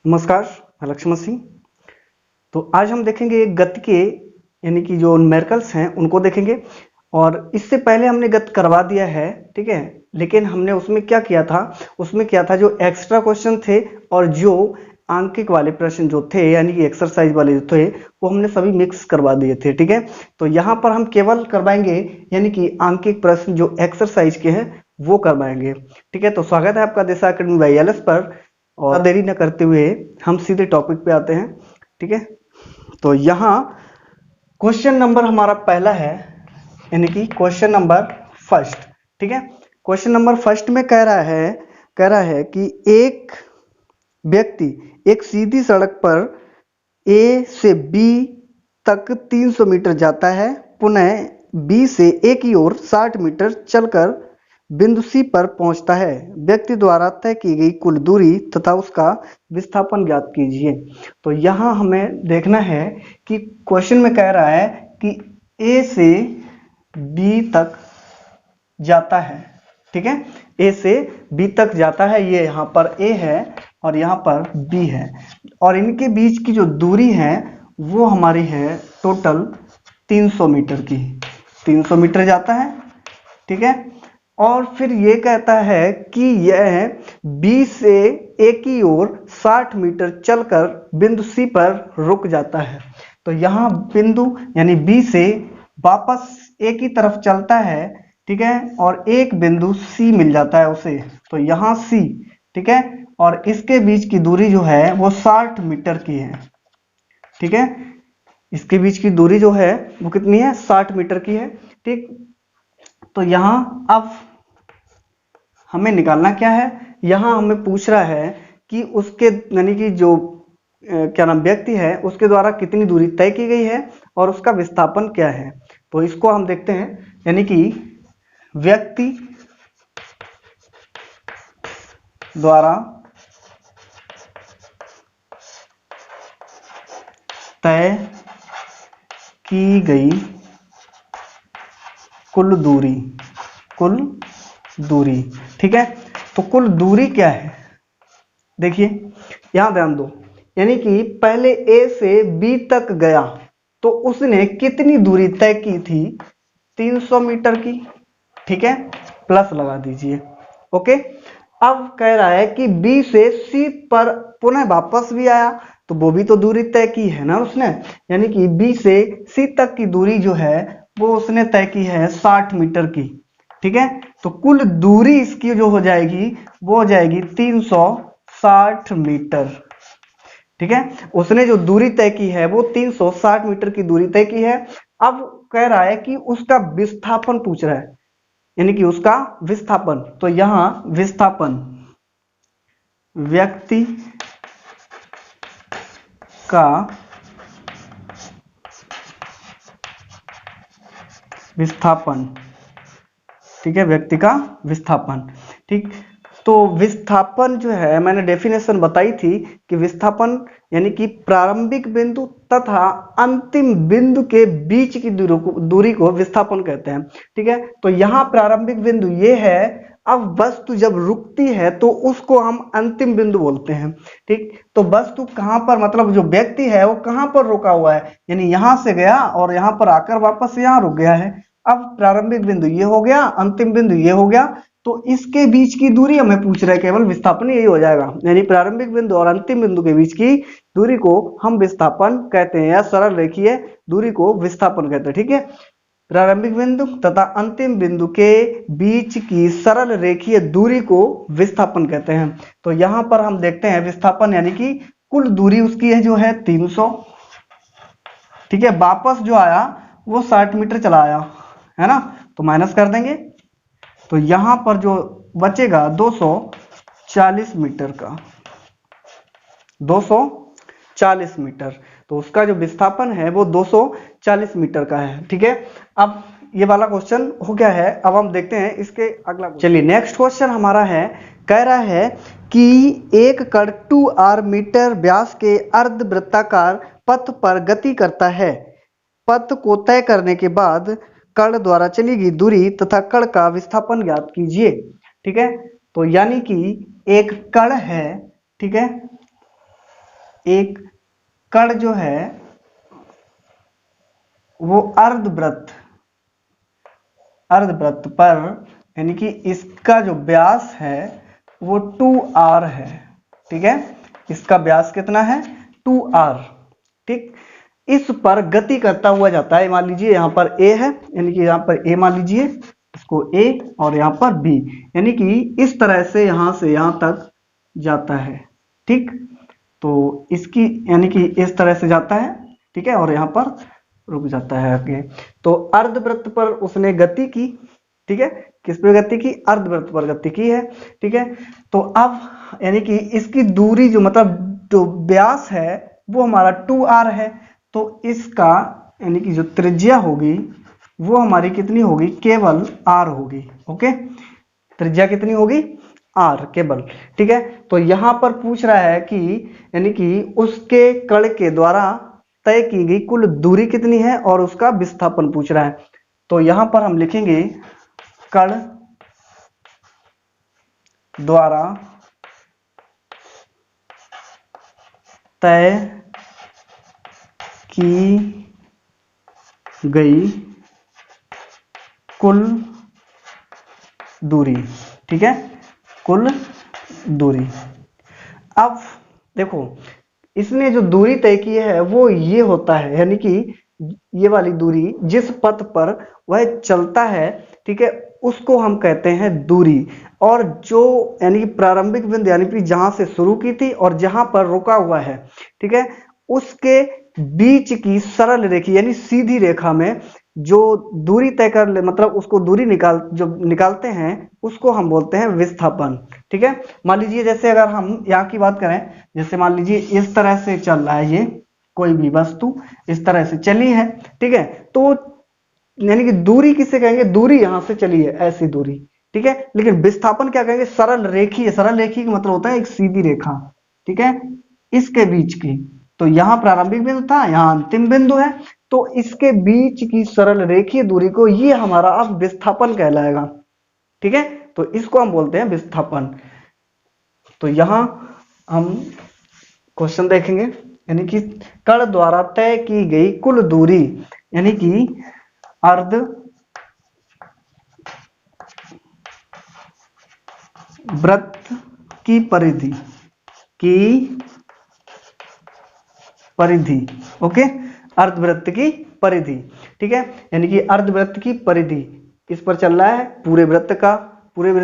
नमस्कार, मैं लक्ष्मण सिंह। तो आज हम देखेंगे गति के यानी कि जो न्यूमेरिकल्स हैं उनको देखेंगे। और इससे पहले हमने गति करवा दिया है, ठीक है। लेकिन हमने उसमें क्या किया था, जो एक्स्ट्रा क्वेश्चन थे और जो आंकिक वाले प्रश्न जो थे यानी कि एक्सरसाइज वाले जो थे वो हमने सभी मिक्स करवा दिए थे, ठीक है। तो यहाँ पर हम केवल करवाएंगे यानी कि आंकिक प्रश्न जो एक्सरसाइज के हैं वो करवाएंगे, ठीक है। तो स्वागत है आपका दिशा अकेडमी बाई एल एस पर। और देरी न करते हुए हम सीधे टॉपिक पे आते हैं, ठीक है। तो यहाँ क्वेश्चन नंबर हमारा पहला है यानी कि क्वेश्चन नंबर फर्स्ट, ठीक है। क्वेश्चन नंबर फर्स्ट में कह रहा है कि एक व्यक्ति एक सीधी सड़क पर ए से बी तक 300 मीटर जाता है, पुनः बी से ए की ओर 60 मीटर चलकर बिंदु सी पर पहुंचता है। व्यक्ति द्वारा तय की गई कुल दूरी तथा उसका विस्थापन ज्ञात कीजिए। तो यहाँ हमें देखना है कि क्वेश्चन में कह रहा है कि ए से बी तक जाता है, ठीक है। ए से बी तक जाता है, ये यहाँ पर ए है और यहाँ पर बी है, और इनके बीच की जो दूरी है वो हमारी है टोटल 300 मीटर की। 300 मीटर जाता है, ठीक है। और फिर ये कहता है कि यह बी से ए की ओर 60 मीटर चलकर बिंदु सी पर रुक जाता है। तो यहाँ बिंदु यानी बी से वापस ए की तरफ चलता है, ठीक है, और एक बिंदु सी मिल जाता है उसे। तो यहाँ सी, ठीक है, और इसके बीच की दूरी जो है वो 60 मीटर की है, ठीक है। इसके बीच की दूरी जो है वो कितनी है, 60 मीटर की है, ठीक। तो यहाँ अब हमें निकालना क्या है, यहाँ हमें पूछ रहा है कि उसके यानी कि जो क्या नाम व्यक्ति है उसके द्वारा कितनी दूरी तय की गई है और उसका विस्थापन क्या है। तो इसको हम देखते हैं, यानी कि व्यक्ति द्वारा तय की गई कुल दूरी, ठीक है। तो कुल दूरी क्या है, देखिए यहां ध्यान दो, यानी कि पहले ए से बी तक गया तो उसने कितनी दूरी तय की थी, 300 मीटर की, ठीक है, प्लस लगा दीजिए, ओके। अब कह रहा है कि बी से सी पर पुनः वापस भी आया तो वो भी तो दूरी तय की है ना उसने, यानी कि बी से सी तक की दूरी जो है वो उसने तय की है 60 मीटर की, ठीक है। तो कुल दूरी इसकी जो हो जाएगी वो हो जाएगी 360 मीटर, ठीक है। उसने जो दूरी तय की है वो 360 मीटर की दूरी तय की है। अब कह रहा है कि उसका विस्थापन पूछ रहा है, यानी कि उसका विस्थापन। तो यहां विस्थापन व्यक्ति का विस्थापन, ठीक है, व्यक्ति का विस्थापन, ठीक। तो विस्थापन जो है मैंने डेफिनेशन बताई थी कि विस्थापन यानी कि प्रारंभिक बिंदु तथा अंतिम बिंदु के बीच की दूरी को विस्थापन कहते हैं, ठीक है। तो यहाँ प्रारंभिक बिंदु ये है, अब वस्तु जब रुकती है तो उसको हम अंतिम बिंदु बोलते हैं, ठीक। तो वस्तु कहाँ पर, मतलब जो व्यक्ति है वो कहाँ पर रुका हुआ है, यानी यहां से गया और यहाँ पर आकर वापस यहाँ रुक गया है। अब प्रारंभिक बिंदु ये हो गया, अंतिम बिंदु ये हो गया, तो इसके बीच की दूरी हमें पूछ रहा है, केवल विस्थापन यही हो जाएगा, यानी प्रारंभिक बिंदु और अंतिम बिंदु के बीच की दूरी को हम विस्थापन कहते हैं, या सरल रेखीय दूरी को विस्थापन कहते हैं, ठीक है। प्रारंभिक बिंदु तथा अंतिम बिंदु के बीच की सरल रेखीय दूरी को विस्थापन कहते हैं। तो यहां पर हम देखते हैं विस्थापन यानी कि कुल दूरी उसकी है जो है 300, ठीक है। वापस जो आया वो 60 मीटर चला आया है ना, तो माइनस कर देंगे, तो यहां पर जो बचेगा 240 मीटर का, 240 मीटर, तो उसका जो विस्थापन है वो 240 मीटर का है, ठीक है। अब ये वाला क्वेश्चन हो गया है। अब हम देखते हैं इसके अगला, चलिए नेक्स्ट क्वेश्चन हमारा है, कह रहा है कि एक कण 2r मीटर व्यास के अर्धवृत्ताकार पथ पर गति करता है। पथ को तय करने के बाद कण द्वारा चली गई दूरी तथा कण का विस्थापन ज्ञात कीजिए, ठीक है। तो यानी कि एक कण है, ठीक है, एक कण जो है वो अर्धवृत्त पर, यानी कि इसका जो व्यास है वो 2r है। ठीक है, इसका व्यास कितना है? 2r। ठीक, इस पर गति करता हुआ जाता है। मान लीजिए यहाँ पर a है, यानी कि यहाँ पर a मान लीजिए, इसको a, और यहाँ पर b, यानी कि इस तरह से यहाँ तक जाता है। ठीक, तो इसकी यानी कि इस तरह से जाता है। ठीक है, और यहाँ पर रुक जाता है आगे। तो अर्धवृत्त पर उसने गति की। ठीक है, किस पे गति की? अर्धवृत्त पर गति की है। ठीक है, तो अब यानी कि इसकी दूरी जो मतलब जो व्यास है वो हमारा 2r है। तो इसका यानी कि जो त्रिज्या होगी वो हमारी कितनी होगी? केवल r होगी। ओके, त्रिज्या कितनी होगी? r केवल। ठीक है, तो यहां पर पूछ रहा है कि यानी कि उसके कण के द्वारा तय की गई कुल दूरी कितनी है और उसका विस्थापन पूछ रहा है। तो यहां पर हम लिखेंगे कण द्वारा तय की गई कुल दूरी। ठीक है, कुल दूरी। अब देखो, इसने जो दूरी तय की है वो ये होता है, यानी कि ये वाली दूरी जिस पथ पर वह चलता है, ठीक है, उसको हम कहते हैं दूरी। और जो यानी कि प्रारंभिक बिंदु यानी कि जहां से शुरू की थी और जहां पर रुका हुआ है, ठीक है, उसके बीच की सरल रेखा यानी सीधी रेखा में जो दूरी तय कर ले, मतलब उसको दूरी जो निकालते हैं उसको हम बोलते हैं विस्थापन। ठीक है, मान लीजिए जैसे अगर हम यहाँ की बात करें, जैसे मान लीजिए इस तरह से चल रहा है, ये कोई भी वस्तु इस तरह से चली है। ठीक है, तो यानी कि दूरी किसे कहेंगे? दूरी यहां से चली है, ऐसी दूरी। ठीक है, लेकिन विस्थापन क्या कहेंगे? सरल रेखीय। सरल रेखीय का मतलब होता है एक सीधी रेखा। ठीक है, इसके बीच की। तो यहां प्रारंभिक बिंदु था, यहां अंतिम बिंदु है, तो इसके बीच की सरल रेखीय दूरी को ये हमारा अब विस्थापन कहलाएगा। ठीक है, तो इसको हम बोलते हैं विस्थापन। तो यहां हम क्वेश्चन देखेंगे, यानी कि कण द्वारा तय की गई कुल दूरी, यानी कि अर्ध वृत्त की परिधि। ओके, अर्धवृत्त की परिधि। ठीक है, यानी कि अर्धवृत्त की परिधि इस पर चल रहा है। पूरे वृत्त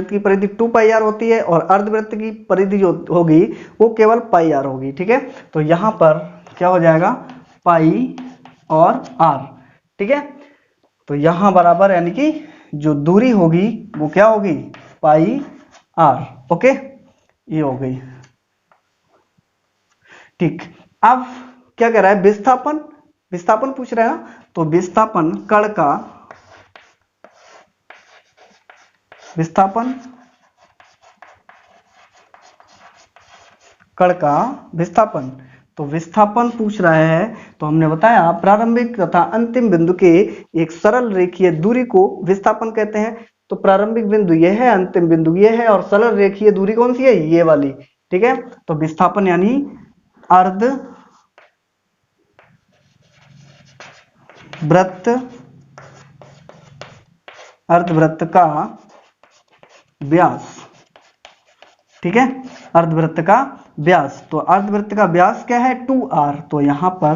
की परिधि 2πr होती है और अर्धवृत्त की परिधि जो होगी वो केवल πr होगी। ठीक है, तो यहां पर क्या हो जाएगा? पाई और r। ठीक है, तो यहां बराबर यानी कि जो दूरी होगी वो क्या होगी? पाई r। ओके, ये हो गई। ठीक, अब क्या कह रहा है? विस्थापन पूछ रहा है ना, तो विस्थापन कण का विस्थापन। तो विस्थापन पूछ रहा है, तो हमने बताया प्रारंभिक तथा अंतिम बिंदु के एक सरल रेखीय दूरी को विस्थापन कहते हैं। तो प्रारंभिक बिंदु यह है, अंतिम बिंदु यह है, और सरल रेखीय दूरी कौन सी है? ये वाली। ठीक है, तो विस्थापन यानी अर्धवृत्त का व्यास। ठीक है, अर्धवृत्त का व्यास। तो अर्धवृत्त का व्यास क्या है? 2r। तो यहां पर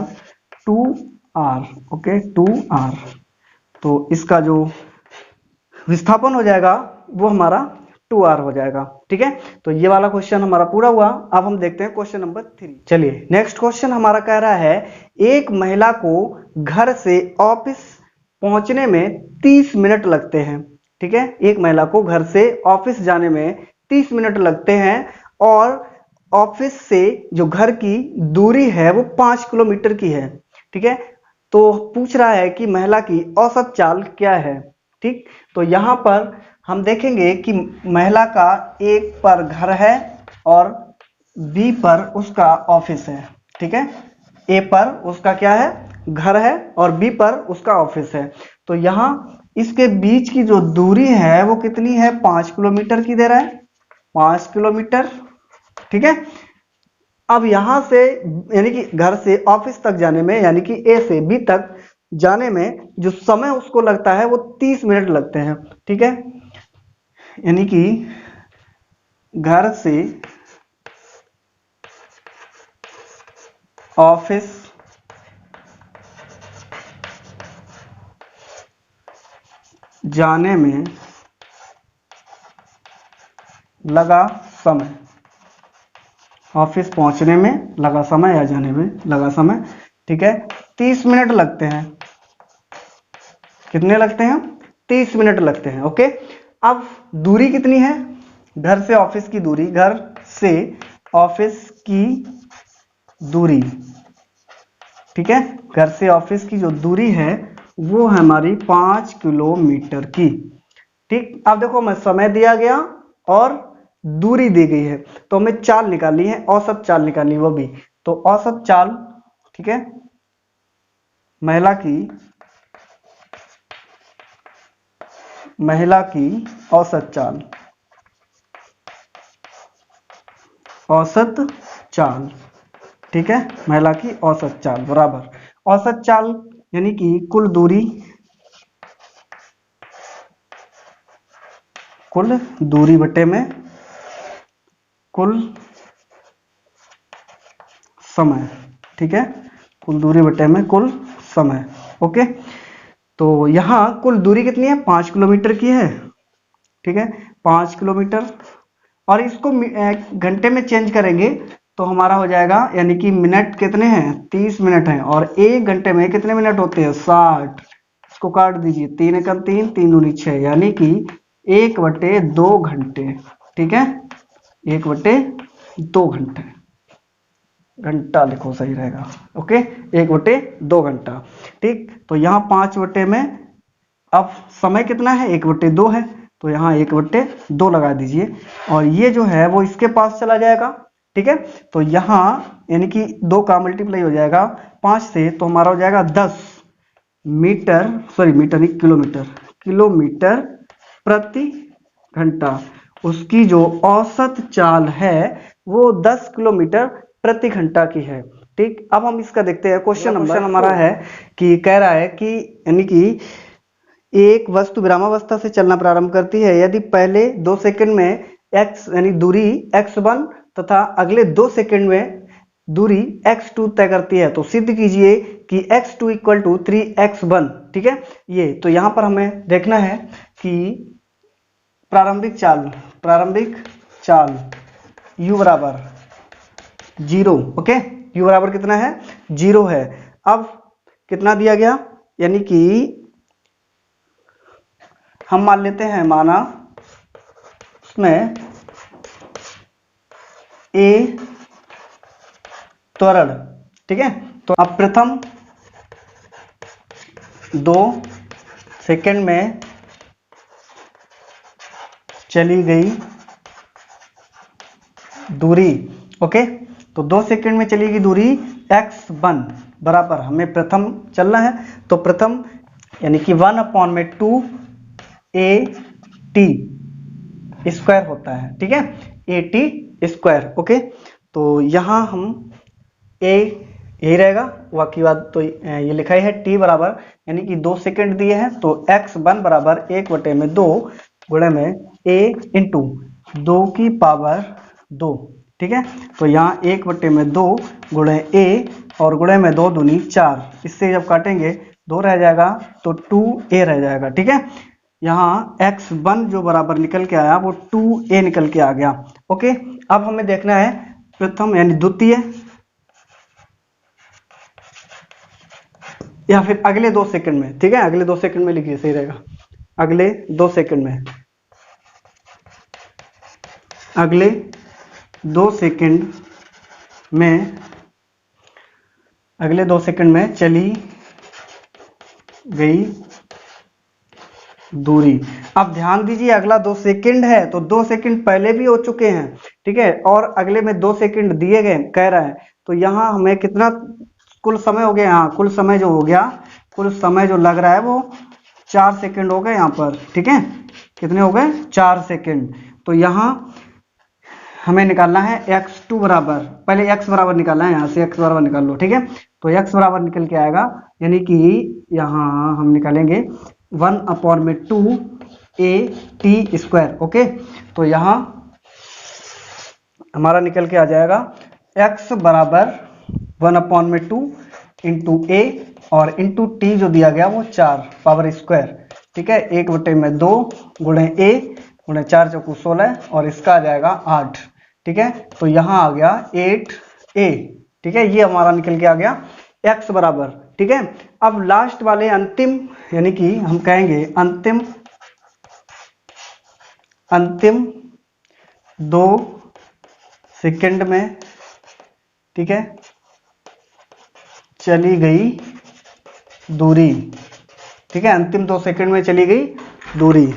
2r। Okay, 2r। तो इसका जो विस्थापन हो जाएगा वो हमारा 2r हो जाएगा। ठीक है, तो ये वाला क्वेश्चन हमारा पूरा हुआ। अब हम देखते हैं क्वेश्चन नंबर 3। चलिए, नेक्स्ट क्वेश्चन हमारा कह रहा है, एक महिला को घर से ऑफिस पहुंचने में 30 मिनट लगते हैं। ठीक है, एक महिला को घर से ऑफिस जाने में 30 मिनट लगते हैं और ऑफिस से जो घर की दूरी है वो 5 किलोमीटर की है। ठीक है, तो पूछ रहा है कि महिला की औसत चाल क्या है। ठीक, तो यहां पर हम देखेंगे कि महिला का A पर घर है और B पर उसका ऑफिस है। ठीक है, A पर उसका क्या है? घर है और B पर उसका ऑफिस है। तो यहां इसके बीच की जो दूरी है वो कितनी है? 5 किलोमीटर की दे रहा है, 5 किलोमीटर। ठीक है, अब यहां से यानी कि घर से ऑफिस तक जाने में, यानी कि ए से बी तक जाने में जो समय उसको लगता है वो 30 मिनट लगते हैं। ठीक है, यानी कि घर से ऑफिस जाने में लगा समय, ऑफिस पहुंचने में लगा समय या जाने में लगा समय, ठीक है, 30 मिनट लगते हैं। कितने लगते हैं? 30 मिनट लगते हैं। ओके, अब दूरी कितनी है? घर से ऑफिस की दूरी, घर से ऑफिस की दूरी, ठीक है, घर से ऑफिस की जो दूरी है वो है हमारी 5 किलोमीटर की। ठीक, अब देखो मैं समय दिया गया और दूरी दी गई है, तो हमें चाल निकालनी है, औसत चाल निकालनी है वो भी। तो औसत चाल, ठीक है, महिला की औसत चाल, औसत चाल, ठीक है, महिला की औसत चाल बराबर औसत चाल यानी कि कुल दूरी, कुल दूरी बटे में कुल समय, ठीक है, कुल दूरी बटे में कुल समय। ओके, तो यहां कुल दूरी कितनी है? 5 किलोमीटर की है, ठीक है, 5 किलोमीटर, और इसको घंटे में चेंज करेंगे तो हमारा हो जाएगा, यानी कि मिनट कितने हैं? 30 मिनट हैं, और एक घंटे में कितने मिनट होते हैं? 60। इसको काट दीजिए, 3 एकम 3, 3 दूनी 6, यानी कि 1/2 घंटे, ठीक है, 1/2 घंटे, घंटा लिखो सही रहेगा। ओके, 1/2 घंटा। ठीक, तो यहाँ 5 में अब समय कितना है? 1/2 है, तो यहाँ 1/2 लगा दीजिए, और ये जो है वो इसके पास चला जाएगा। ठीक है, तो यहाँ यानी कि 2 का मल्टीप्लाई हो जाएगा 5 से, तो हमारा हो जाएगा 10 मीटर, सॉरी मीटर नहीं, किलोमीटर, किलोमीटर प्रति घंटा। उसकी जो औसत चाल है वो 10 किलोमीटर प्रति घंटा की है। ठीक, अब हम इसका देखते हैं। क्वेश्चन नंबर हमारा है कि कह रहा है कि यानी कि एक वस्तु विरामावस्था से चलना प्रारंभ करती है यदि पहले 2 सेकंड में x यानी दूरी x1 तथा अगले 2 सेकंड में दूरी x2 तय करती है, तो सिद्ध कीजिए कि x2 इक्वल टू 3x1। ठीक है, ये तो यहां पर हमें देखना है कि प्रारंभिक चाल u बराबर 0। ओके, u बराबर कितना है? 0 है। अब कितना दिया गया, यानी कि हम मान लेते हैं, माना उसमें a त्वरण, ठीक है, तो अब प्रथम 2 सेकंड में चली गई दूरी। ओके, तो 2 सेकंड में चली गई दूरी x1 बराबर, हमें प्रथम चलना है, तो प्रथम यानी कि 1/2 at स्क्वायर होता है। ठीक है, at स्क्वायर। ओके, तो यहां हम a यही रहेगा, बाकी बात तो ये लिखा ही है। t बराबर यानी कि 2 सेकंड दिए हैं, तो x1 बराबर 1/2 गुणे में a इंटू 2 की पावर 2। ठीक है, तो यहाँ 1/2 गुणे a और गुणे में 2 दूनी 4, इससे जब काटेंगे 2 रह जाएगा तो 2a रह जाएगा। ठीक है, यहाँ x1 जो बराबर निकल के आया वो 2a निकल के आ गया। ओके, अब हमें देखना है प्रथम यानी द्वितीय या फिर अगले 2 सेकंड में। ठीक है, अगले 2 सेकंड में लिखिए, सही रहेगा। अगले 2 सेकंड में, अगले 2 सेकंड में, अगले 2 सेकंड में चली गई दूरी। अब ध्यान दीजिए, अगला 2 सेकंड है, तो 2 सेकंड पहले भी हो चुके हैं। ठीक है, और अगले में 2 सेकंड दिए गए कह रहा है, तो यहां हमें कितना कुल समय हो गया? यहाँ कुल समय जो हो गया, कुल समय जो लग रहा है वो 4 सेकंड हो गए यहाँ पर। ठीक है, कितने हो गए? 4 सेकंड। तो यहाँ हमें निकालना है x2 बराबर, पहले x बराबर निकालना है, यहाँ से x बराबर निकाल लो, ठीक है। तो x बराबर निकल के आएगा, यानी कि यहाँ हम निकालेंगे 1/2 a t²। ओके, तो यहाँ हमारा निकल के आ जाएगा x बराबर 1/2 इंटू a और इंटू टी जो दिया गया वो 4 पावर स्क्वायर, ठीक है। 1/2 गुणे a गुणे 4 चौकू 16 और इसका आ जाएगा 8, ठीक है। तो यहाँ आ गया 8a, ठीक है। ये हमारा निकल के आ गया x बराबर, ठीक है। अब लास्ट वाले अंतिम, यानी कि हम कहेंगे अंतिम 2 सेकंड में, ठीक है, चली गई दूरी, ठीक है। अंतिम 2 सेकंड में चली गई दूरी,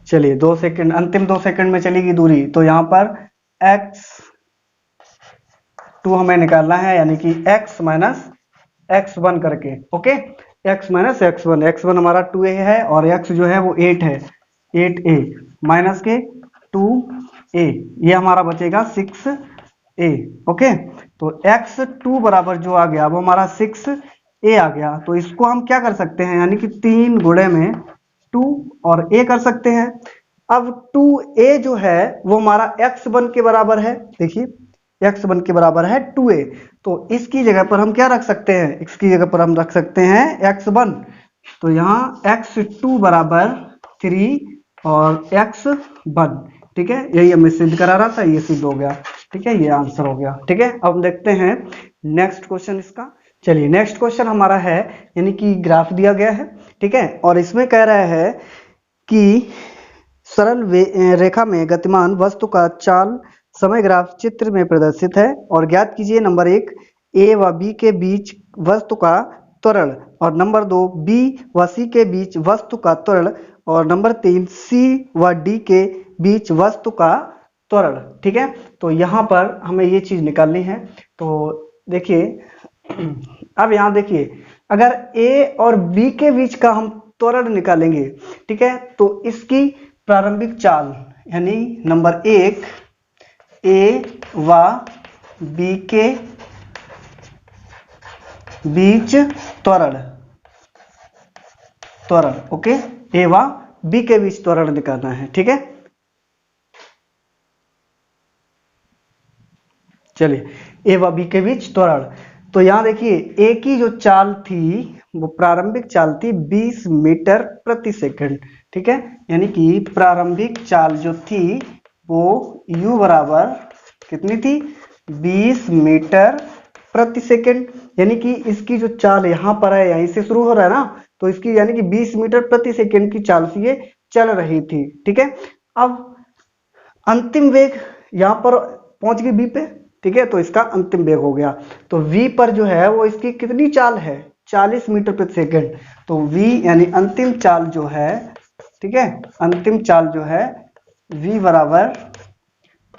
चलिए 2 सेकंड, अंतिम 2 सेकंड में चली गई दूरी। तो यहाँ पर x2 हमें निकालना है, यानी कि x माइनस x1 करके। Okay, x minus x1, x1 हमारा 2a है और x जो है वो 8 है, 8a माइनस के 2a, ये हमारा बचेगा 6a। ओके, तो x2 बराबर जो आ गया वो हमारा 6a आ गया। तो इसको हम क्या कर सकते हैं, यानी कि 3 गुणे में 2 और a कर सकते हैं। अब 2a जो है वो हमारा x1 के बराबर है, देखिए x1 के बराबर है 2a। तो इसकी जगह पर हम क्या रख सकते हैं, इसकी जगह पर हम रख सकते हैं x1। तो यहाँ x2 बराबर 3 और x1, ठीक है। यही हमें सिद्ध करा रहा था, ये सिद्ध हो गया, ठीक है। ये आंसर हो गया, ठीक है। अब देखते हैं नेक्स्ट क्वेश्चन इसका। चलिए नेक्स्ट क्वेश्चन हमारा है, यानी कि ग्राफ दिया गया है, ठीक है। और इसमें कह रहा है कि सरल रेखा में गतिमान वस्तु का चाल समय ग्राफ चित्र में प्रदर्शित है और ज्ञात कीजिए नंबर 1 a व b के बीच वस्तु का त्वरण, और नंबर 2 b व c के बीच वस्तु का त्वरण, और नंबर 3 c व d के बीच वस्तु का त्वरण, ठीक है। तो यहाँ पर हमें ये चीज निकालनी है। तो देखिए, अब यहाँ देखिए, अगर a और b के बीच का हम त्वरण निकालेंगे, ठीक है, तो इसकी प्रारंभिक चाल, यानी नंबर 1 a व b के बीच त्वरण, ओके, a व b के बीच त्वरण निकालना है, ठीक है। चलिए a व b के बीच त्वरण, तो यहां देखिए a की जो चाल थी वो प्रारंभिक चाल थी 20 मीटर प्रति सेकंड, ठीक है। यानी कि प्रारंभिक चाल जो थी वो u बराबर कितनी थी, 20 मीटर प्रति सेकंड। यानी कि इसकी जो चाल यहाँ पर है, यहीं से शुरू हो रहा है ना, तो इसकी यानी कि 20 मीटर प्रति सेकंड की चाल से ये चल रही थी, ठीक है। अब अंतिम वेग यहाँ पर पहुंच गई b पे, ठीक है, तो इसका अंतिम वेग हो गया। तो v पर जो है वो इसकी कितनी चाल है, 40 मीटर प्रति सेकंड। तो v यानी अंतिम चाल जो है, ठीक है, अंतिम चाल जो है v बराबर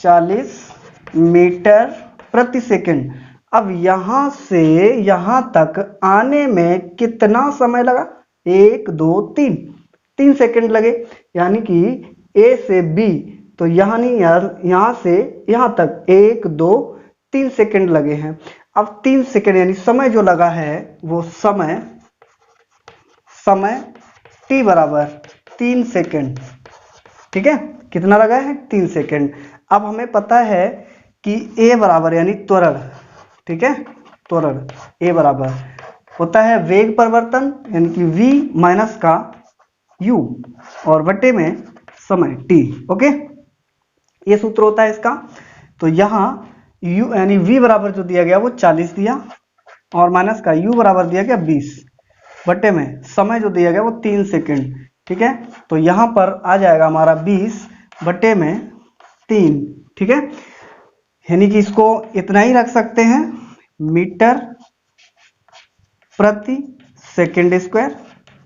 40 मीटर प्रति सेकंड। अब यहां से यहां तक आने में कितना समय लगा, 1 2 3 सेकंड लगे। यानी कि a से b, तो यहां से यहां तक 1 2 3 सेकंड लगे हैं। अब 3 सेकंड यानी समय जो लगा है वो समय t बराबर 3 सेकंड, ठीक है। कितना लगा है, 3 सेकंड। अब हमें पता है कि a बराबर यानी त्वरण, ठीक है, त्वरण a बराबर होता है वेग परिवर्तन, यानी कि v माइनस का u और बटे में समय t। ओके, ये सूत्र होता है इसका। तो यहाँ u यानी v बराबर जो दिया गया वो 40 दिया और माइनस का u बराबर दिया गया 20 बटे में समय जो दिया गया वो 3 सेकंड, ठीक है। तो यहाँ पर आ जाएगा हमारा 20 बटे में 3, ठीक है। यानी कि इसको इतना ही रख सकते हैं, मीटर प्रति सेकंड स्क्वायर,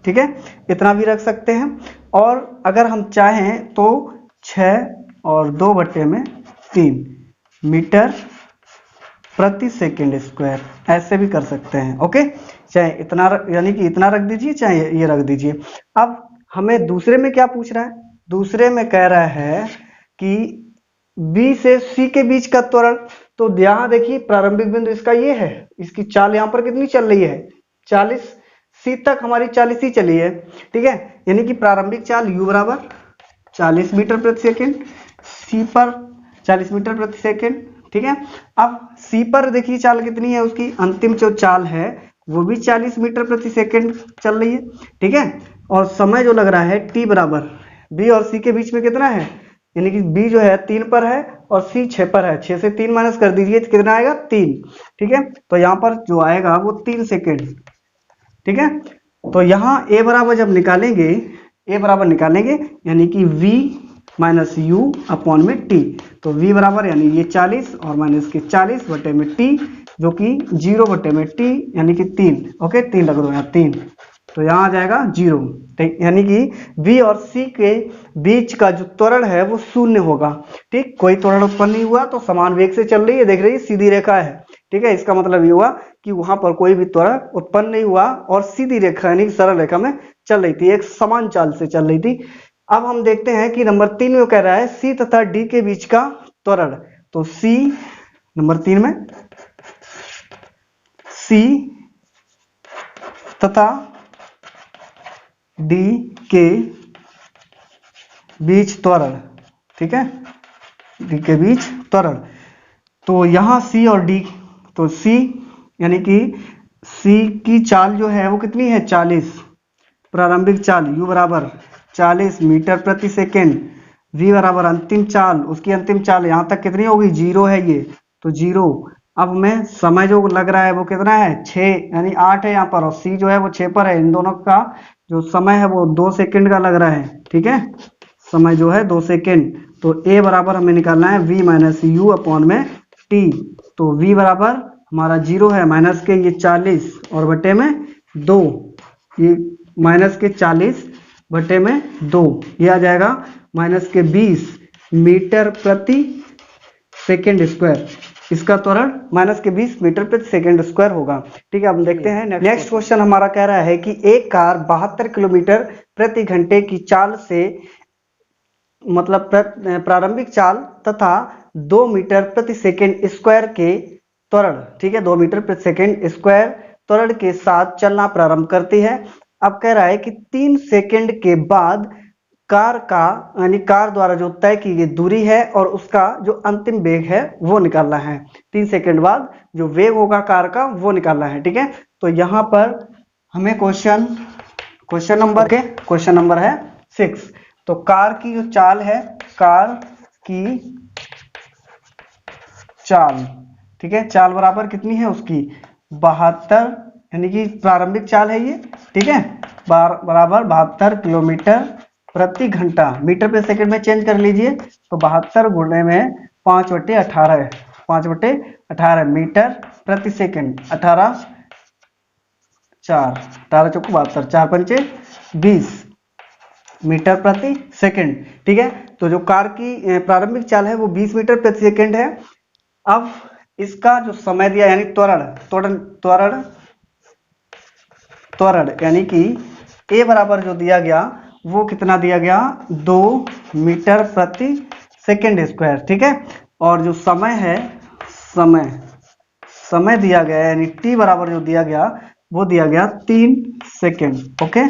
ठीक है, इतना भी रख सकते हैं। और अगर हम चाहें तो 6 और 2 बटे में 3 मीटर प्रति सेकंड स्क्वायर, ऐसे भी कर सकते हैं। ओके, चाहे इतना यानी कि इतना रख दीजिए, चाहे ये रख दीजिए। अब हमें दूसरे में क्या पूछ रहा है, दूसरे में कह रहा है कि बी से सी के बीच का त्वरण, तो यहाँ देखिए प्रारंभिक बिंदु इसका ये है, इसकी चाल यहाँ पर कितनी चल रही है 40, सी तक हमारी 40 ही चली है, ठीक है। यानी कि प्रारंभिक चाल u बराबर 40 मीटर प्रति सेकेंड, सी पर 40 मीटर प्रति सेकेंड, ठीक है। अब सी पर देखिए चाल कितनी है, उसकी अंतिम जो चाल है वो भी 40 मीटर प्रति सेकेंड चल रही है, ठीक है। और समय जो लग रहा है t बराबर बी और सी के बीच में कितना है, यानी कि बी जो है 3 पर है और सी 6 पर है, 6 से 3 माइनस कर दीजिए तो कितना आएगा 3, ठीक है। तो यहाँ पर जो आएगा वो 3 सेकेंड, ठीक है। तो यहाँ a बराबर जब निकालेंगे, a बराबर निकालेंगे यानी कि v माइनस यू अपॉन में t, तो v बराबर यानी ये 40 और माइनस के 40 बटे में t जो कि 0 बटे में t यानी कि 3, ओके 3 लग दो यहाँ 3, तो यहाँ आ जाएगा 0, यानी कि v और c के बीच का जो त्वरण है वो शून्य होगा, ठीक। कोई त्वरण उत्पन्न नहीं हुआ तो समान वेग से चल रही है, देख रही है सीधी रेखा है, ठीक है। इसका मतलब ये हुआ कि वहां पर कोई भी त्वरण उत्पन्न नहीं हुआ और सीधी रेखा यानी कि सरल रेखा में चल रही थी, एक समान चाल से चल रही थी। अब हम देखते हैं कि नंबर 3 में कह रहा है सी तथा डी के बीच का त्वरण, तो सी नंबर 3 में सी तथा डी के बीच त्वरण, ठीक है, डी के बीच त्वरण। तो यहाँ सी और डी, तो सी यानी कि सी की चाल जो है वो कितनी है 40, प्रारंभिक चाल u बराबर 40 मीटर प्रति सेकेंड, v बराबर अंतिम चाल, उसकी अंतिम चाल यहाँ तक कितनी होगी 0 है ये, तो 0। अब मैं समय जो लग रहा है वो कितना है 6 यानी 8 है यहाँ पर, और c जो है वो 6 पर है, इन दोनों का जो समय है वो 2 सेकेंड का लग रहा है, ठीक है, समय जो है 2 सेकेंड। तो a बराबर हमें निकालना है v माइनस यू अपॉन में t, तो v बराबर हमारा 0 है, माइनस के ये 40 और बटे में 2, ये माइनस के 40 बटे में 2, ये आ जाएगा माइनस के 20 मीटर प्रति सेकेंड स्क्वायर, इसका त्वरण माइनस के 20 मीटर प्रति सेकेंड स्क्वायर होगा, ठीक है। अब हम देखते हैं नेक्स्ट क्वेश्चन हमारा कह रहा है कि एक कार 72 किलोमीटर प्रति घंटे की चाल से, मतलब प्रारंभिक चाल तथा 2 मीटर प्रति सेकेंड स्क्वायर के त्वरण, ठीक है, 2 मीटर प्रति सेकेंड स्क्वायर त्वरण के साथ चलना प्रारंभ करती है। अब कह रहा है कि 3 सेकेंड के बाद कार का, यानी कार द्वारा जो तय की गई दूरी है और उसका जो अंतिम वेग है वो निकालना है, 3 सेकेंड बाद जो वेग होगा कार का वो निकालना है, ठीक है। तो यहाँ पर हमें क्वेश्चन नंबर है 6। तो कार की जो चाल है, कार की चाल, ठीक है, चाल बराबर कितनी है उसकी 72, यानी कि प्रारंभिक चाल है ये, ठीक है, बराबर 72 किलोमीटर प्रति घंटा, मीटर प्रति सेकंड में चेंज कर लीजिए, तो 72 गुणे में 5/18 5/18 मीटर प्रति सेकंड, 18 चौको 72, 4 पंचे 20 मीटर प्रति सेकंड, ठीक है। तो जो कार की प्रारंभिक चाल है वो 20 मीटर प्रति सेकंड है। अब इसका जो समय दिया यानी त्वरण यानी कि a बराबर जो दिया गया वो कितना दिया गया 2 मीटर प्रति सेकंड स्क्वायर, ठीक है। और जो समय है, समय दिया गया यानी t बराबर जो दिया गया वो दिया गया 3 सेकंड, ओके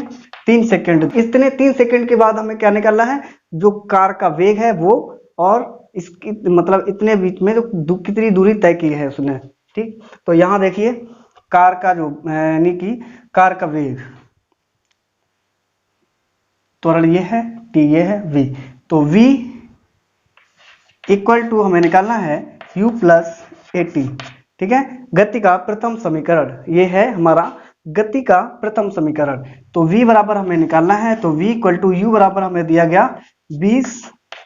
3 सेकंड। इतने 3 सेकंड के बाद हमें क्या निकालना है, जो कार का वेग है वो, और इसकी मतलब इतने बीच में जो कितनी दूरी तय की है उसने, ठीक। तो यहाँ देखिए कार का जो यानी कि कार का वेग, त्वरण ये है, t ये है, v, तो v इक्वल टू हमें निकालना है u प्लस at, ठीक है, गति का प्रथम समीकरण, ये है हमारा गति का प्रथम समीकरण। तो v बराबर हमें निकालना है, तो v इक्वल टू u बराबर हमें दिया गया 20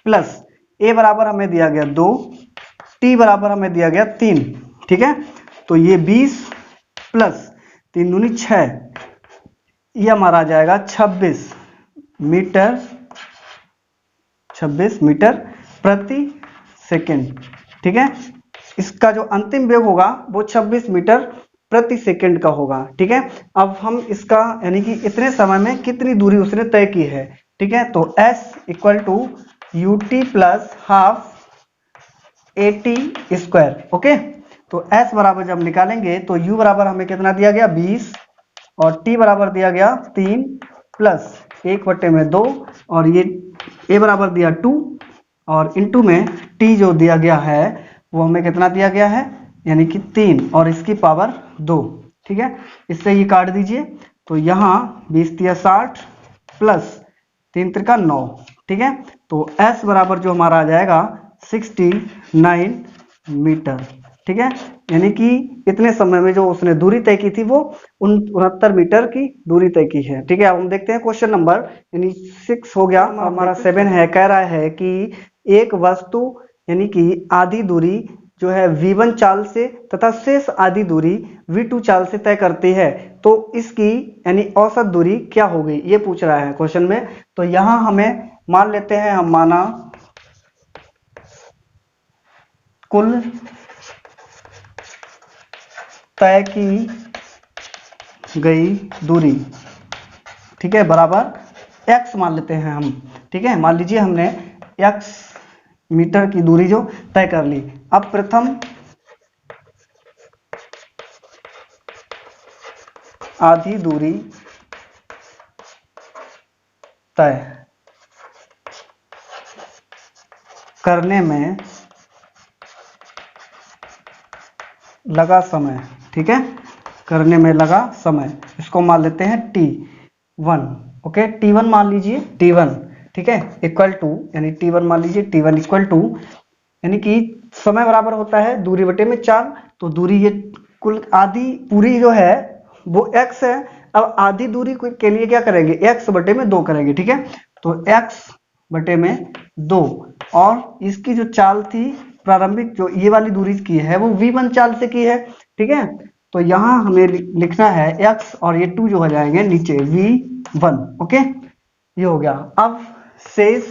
प्लस a बराबर हमें दिया गया 2, t बराबर हमें दिया गया 3, ठीक है। तो ये 20 प्लस 3 दूनी 6, ये हमारा आ जाएगा 26 मीटर प्रति सेकंड, ठीक है। इसका जो अंतिम वेग होगा वो 26 मीटर प्रति सेकंड का होगा, ठीक है। अब हम इसका यानी कि इतने समय में कितनी दूरी उसने तय की है, ठीक है। तो s equal to ut plus half AT²। Okay, तो s बराबर जब निकालेंगे तो u बराबर हमें कितना दिया गया 20 और t बराबर दिया गया 3 प्लस 1/2 और ये a बराबर दिया 2 और इनटू में t जो दिया गया है वो हमें कितना दिया गया है यानी कि 3 और इसकी पावर 2। ठीक है, इससे ये काट दीजिए तो यहाँ 20 तिया 60 प्लस 3 त्रिका 9। ठीक है, तो s बराबर जो हमारा आ जाएगा 69 मीटर। ठीक है, यानी कि इतने समय में जो उसने दूरी तय की थी वो 69 मीटर की दूरी तय की है। ठीक है, अब हम देखते हैं क्वेश्चन नंबर यानी 6 हो गया, हमारा 7 है। कह रहा है कि एक वस्तु यानी कि आधी दूरी जो है v1 चाल से तथा शेष आधी दूरी v2 चाल से तय करती है, तो इसकी यानी औसत दूरी क्या होगी ये पूछ रहा है क्वेश्चन में। तो यहां हमें मान लेते हैं, हम माना कुल तय की गई दूरी, ठीक है, बराबर x मान लेते हैं हम। ठीक है, मान लीजिए हमने x मीटर की दूरी जो तय कर ली। अब प्रथम आधी दूरी तय करने में लगा समय, ठीक है, करने में लगा समय, इसको मान लेते हैं t1। ओके, t1 मान लीजिए t1, ठीक है, इक्वल टू यानी t1 मान लीजिए t1 इक्वल टू यानी कि समय बराबर होता है दूरी बटे में 4। तो दूरी ये कुल आधी पूरी जो है वो x है। अब आधी दूरी के लिए क्या करेंगे, x बटे में 2 करेंगे। ठीक है, तो x बटे में 2 और इसकी जो चाल थी प्रारंभिक जो ये वाली दूरी की है वो v1 चाल से की है। ठीक है, तो यहां हमें लिखना है x और ये 2 जो हो जाएंगे नीचे v1। ओके, ये हो गया। अब शेष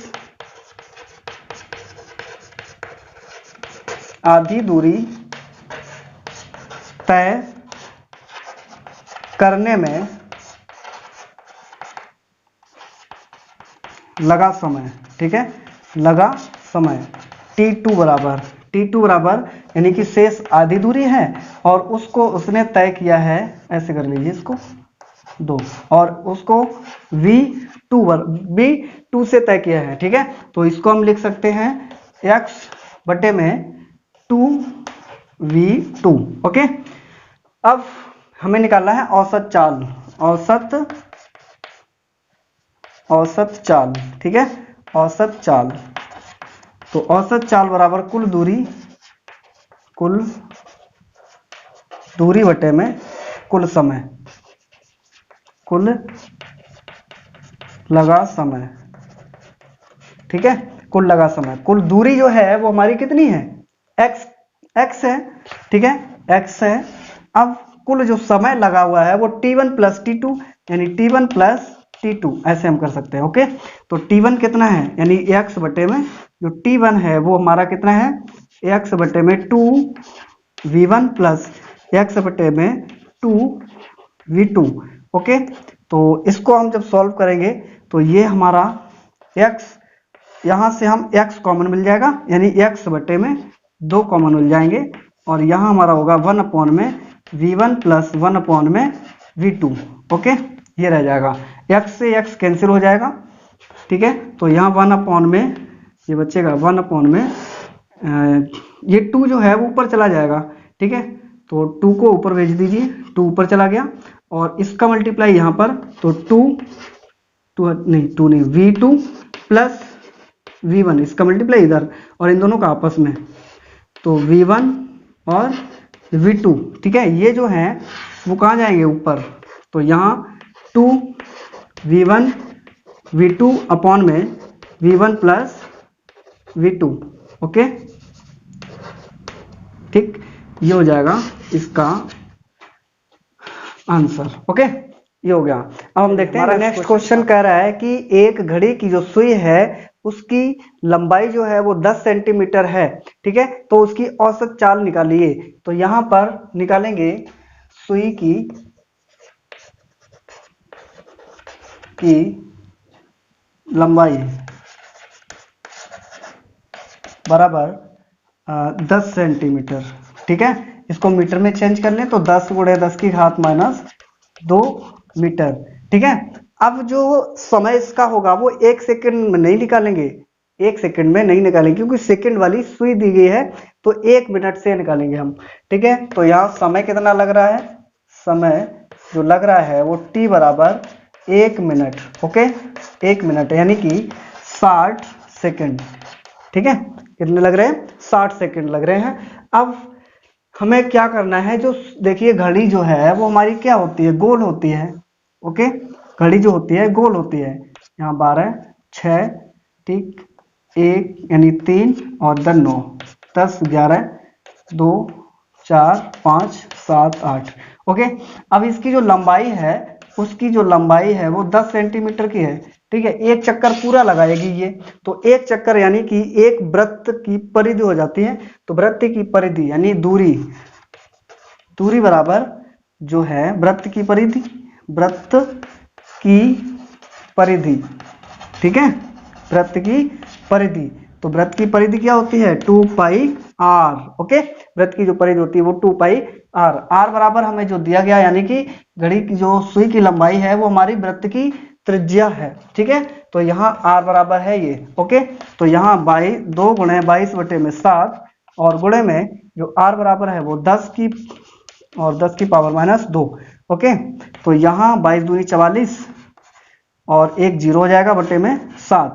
आधी दूरी तय करने में लगा समय, ठीक है, लगा समय t2 बराबर यानी कि शेष आधी दूरी है और उसको उसने तय किया है, ऐसे कर लीजिए इसको 2 और उसको v2 से तय किया है। ठीक है, तो इसको हम लिख सकते हैं x बटे में 2v2। ओके, अब हमें निकालना है औसत चाल, औसत चाल। ठीक है, औसत चाल, तो औसत चाल बराबर कुल दूरी बटे में कुल समय, कुल लगा समय। ठीक है, कुल लगा समय, कुल दूरी जो है वो हमारी कितनी है x है। ठीक है, x है। अब कुल जो समय लगा हुआ है वो t1 प्लस t2 यानी t1 प्लस t2 ऐसे हम कर सकते हैं। ओके, तो t1 कितना है यानी x बटे में जो t1 है वो हमारा कितना है x बटे में 2v1 प्लस x बटे में 2v2। ओके, तो इसको हम जब सॉल्व करेंगे तो ये हमारा x, यहां से हम x कॉमन मिल जाएगा यानी x बटे में 2 कॉमन मिल जाएंगे और यहां हमारा होगा 1 में v1 प्लस 1 में v2। ओके, ये रह जाएगा, x से x कैंसिल हो जाएगा। ठीक है, तो यहाँ 1 में ये बचेगा 1 में ये 2 जो है वो ऊपर चला जाएगा। ठीक है, तो 2 को ऊपर भेज दीजिए, 2 ऊपर चला गया और इसका मल्टीप्लाई यहाँ पर, तो 2 नहीं v2 प्लस v1 इसका मल्टीप्लाई इधर और इन दोनों का आपस में, तो v1 और v2। ठीक है, ये जो है वो कहाँ जाएंगे ऊपर, तो यहाँ 2v1 v2 अपॉन में v1 प्लस v2। ओके, ठीक, ये हो जाएगा इसका आंसर। ओके, ये हो गया। अब हम देखते हैं नेक्स्ट क्वेश्चन कह रहा है कि एक घड़ी की जो सुई है उसकी लंबाई जो है वो 10 सेंटीमीटर है। ठीक है, तो उसकी औसत चाल निकालिए। तो यहां पर निकालेंगे सुई की लंबाई, बराबर 10 सेंटीमीटर। ठीक है, इसको मीटर में चेंज कर लें तो 10 गुणे 10 की घात माइनस 2 मीटर। ठीक है, अब जो समय इसका होगा वो 1 सेकंड में नहीं निकालेंगे, 1 सेकंड में नहीं निकालेंगे क्योंकि सेकंड वाली सुई दी गई है, तो 1 मिनट से निकालेंगे हम। ठीक है, तो यहाँ समय कितना लग रहा है, समय जो लग रहा है वो t बराबर 1 मिनट। ओके, 1 मिनट यानी कि 60 सेकंड। ठीक है, कितने लग रहे हैं, 60 सेकंड लग रहे हैं। अब हमें क्या करना है, जो देखिए घड़ी जो है वो हमारी क्या होती है, गोल होती है। ओके, घड़ी जो होती है गोल होती है। यहाँ 12 6 ठीक 1 यानी 3 और 9 10 11 2 4 5 7 8। ओके, अब इसकी जो लंबाई है, उसकी जो लंबाई है वो 10 सेंटीमीटर की है। ठीक है, एक चक्कर पूरा लगाएगी ये, तो एक चक्कर यानी कि एक वृत्त की परिधि हो जाती है। तो वृत्त की परिधि यानी दूरी, दूरी बराबर जो है वृत्त की परिधि, वृत्त की परिधि। ठीक है, वृत्त की परिधि, तो वृत्त की परिधि क्या होती है, 2 पाई आर। ओके, वृत्त की जो परिधि होती है वो 2 पाई आर। आर बराबर हमें जो दिया गया यानी कि घड़ी की जो सुई की लंबाई है वो हमारी वृत्त की त्रिज्या है। ठीक है, तो यहाँ आर बराबर है ये। ओके, तो यहाँ 2 गुणे 22 बटे में 7 और गुणे में जो आर बराबर है वो 10 की और 10 की पावर माइनस 2। ओके, तो यहाँ 22 दूनी 44 और एक जीरो हो जाएगा बटे में 7,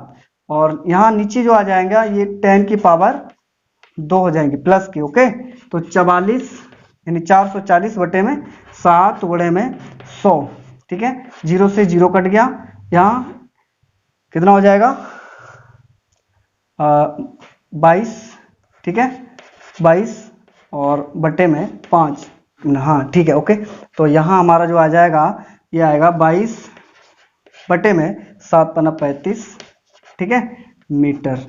और यहाँ नीचे जो आ जाएगा ये 10 की पावर 2 हो जाएंगे प्लस की। ओके, तो 44 यानी 440 बटे में 7 गुणे में 100। ठीक है, जीरो से जीरो कट गया, यहाँ कितना हो जाएगा 22। ठीक है, 22 और बटे में 5। हाँ ठीक है। ओके, तो यहाँ हमारा जो आ जाएगा ये आएगा 22 बटे में 7 पन्ना 35। ठीक है, मीटर।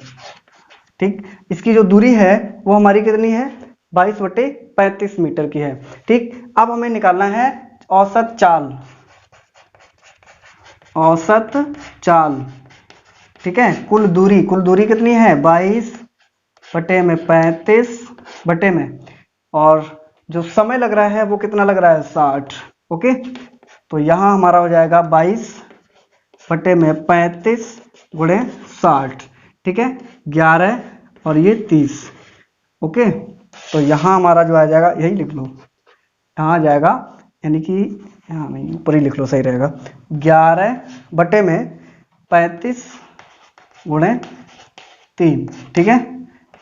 ठीक, इसकी जो दूरी है वो हमारी कितनी है, 22 बटे 35 मीटर की है। ठीक, अब हमें निकालना है औसत चाल, औसत चाल। ठीक है, कुल दूरी, कुल दूरी कितनी है 22 बटे में 35 बटे में, और जो समय लग रहा है वो कितना लग रहा है 60। ओके, तो यहाँ हमारा हो जाएगा 22 बटे में 35 गुणे 60। ठीक है, 11 और ये 30। ओके, तो यहाँ हमारा जो आ जाएगा, यही लिख लो, यहाँ आ जाएगा यानी कि यहाँ नहीं ऊपर ही लिख लो सही रहेगा, 11 बटे में 35 गुणे 3। ठीक है,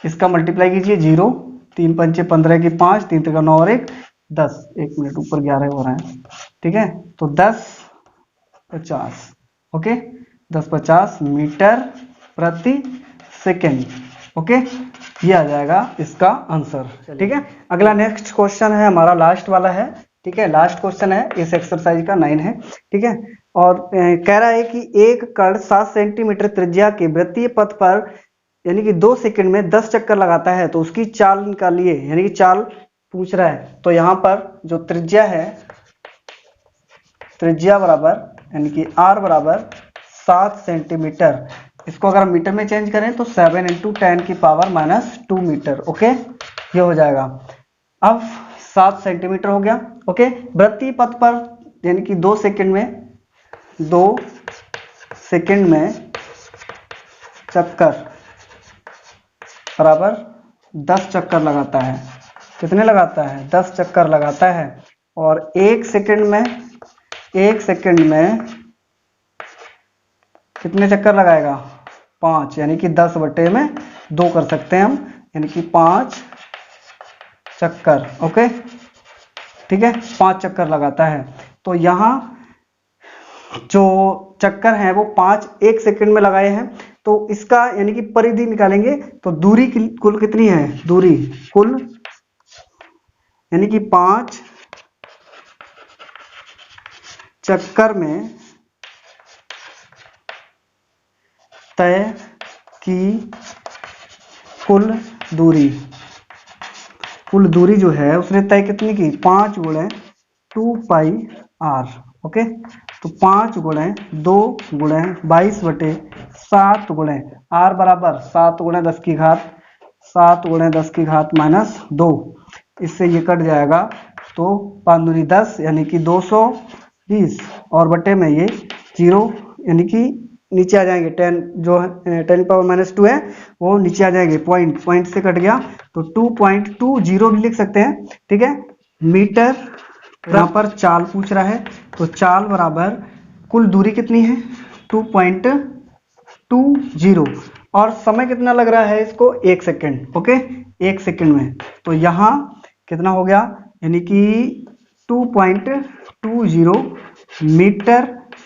इसका मल्टीप्लाई कीजिए, 0 3 पंचे 15 की 5 3 3 9 और 1 10। 1 मिनट, ऊपर 11 हो रहा है। ठीक है, तो 10 50। ओके, 10 मीटर प्रति सेकेंड। ओके, ये आ जाएगा इसका आंसर। ठीक है, अगला नेक्स्ट क्वेश्चन है हमारा, लास्ट वाला है। ठीक है, लास्ट क्वेश्चन है इस एक्सरसाइज का, 9 है। ठीक है, और कह रहा है कि एक कण 7 सेंटीमीटर त्रिज्या के वृत्तीय पथ पर यानी कि 2 सेकंड में 10 चक्कर लगाता है, तो उसकी चाल निकालिए, यानी कि चाल पूछ रहा है। तो यहाँ पर जो त्रिज्या है, त्रिज्या बराबर यानी कि आर बराबर 7 सेंटीमीटर, इसको अगर हम मीटर में चेंज करें तो 7 × 10 की पावर माइनस 2 मीटर। ओके, ये हो जाएगा। अब 7 सेंटीमीटर हो गया। ओके, वृत्तीय पथ पर यानी कि 2 सेकंड में चक्कर बराबर 10 चक्कर लगाता है। कितने लगाता है, 10 चक्कर लगाता है। और 1 सेकंड में कितने चक्कर लगाएगा, 5, यानी कि 10 बटे में 2 कर सकते हैं हम, यानी कि 5 चक्कर। ओके, ठीक है, 5 चक्कर लगाता है। तो यहाँ जो चक्कर हैं वो 5 1 सेकंड में लगाए हैं, तो इसका यानी कि परिधि निकालेंगे। तो दूरी कुल कितनी है, दूरी कुल यानी कि 5 चक्कर में तय की कुल दूरी, कुल दूरी जो है उसने तय कितनी की, 5 गुणे 2 पाई आर। ओके, तो 5 गुणे 2 गुणे 22 बटे 7 गुणे आर बराबर 7 गुणे 10 की घात 7 × 10 की घात -2, इससे ये कट जाएगा तो 5 दूनी 10 यानी कि 220 और बटे में ये 0 यानी कि नीचे आ जाएंगे 10 जो है 10⁻² है वो नीचे आ जाएंगे, पॉइंट से कट गया तो 2.20 भी लिख सकते हैं। ठीक है, मीटर यहाँ पर चाल पूछ रहा है तो चाल बराबर कुल दूरी कितनी है 2.20 और समय कितना लग रहा है इसको 1 सेकेंड। ओके, 1 सेकेंड में तो यहाँ कितना हो गया यानी कि 2.20 मीटर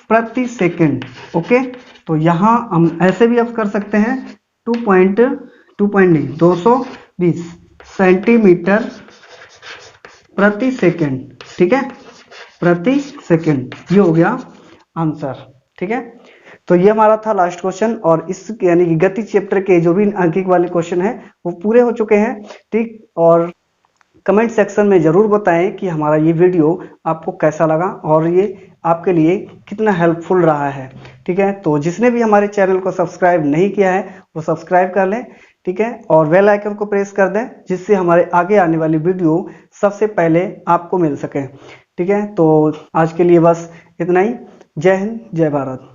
प्रति सेकेंड। ओके, तो यहाँ हम ऐसे भी अब कर सकते हैं 220 सेंटीमीटर प्रति सेकेंड। ठीक है, प्रति सेकेंड, ये हो गया आंसर। ठीक है, तो ये हमारा था लास्ट क्वेश्चन और इस यानी कि गति चैप्टर के जो भी अंकित वाले क्वेश्चन है वो पूरे हो चुके हैं। ठीक, और कमेंट सेक्शन में जरूर बताएं कि हमारा ये वीडियो आपको कैसा लगा और ये आपके लिए कितना हेल्पफुल रहा है। ठीक है, तो जिसने भी हमारे चैनल को सब्सक्राइब नहीं किया है वो सब्सक्राइब कर लें। ठीक है, और बेल आइकन को प्रेस कर दें जिससे हमारे आगे आने वाली वीडियो सबसे पहले आपको मिल सके। ठीक है, तो आज के लिए बस इतना ही। जय हिंद, जय भारत।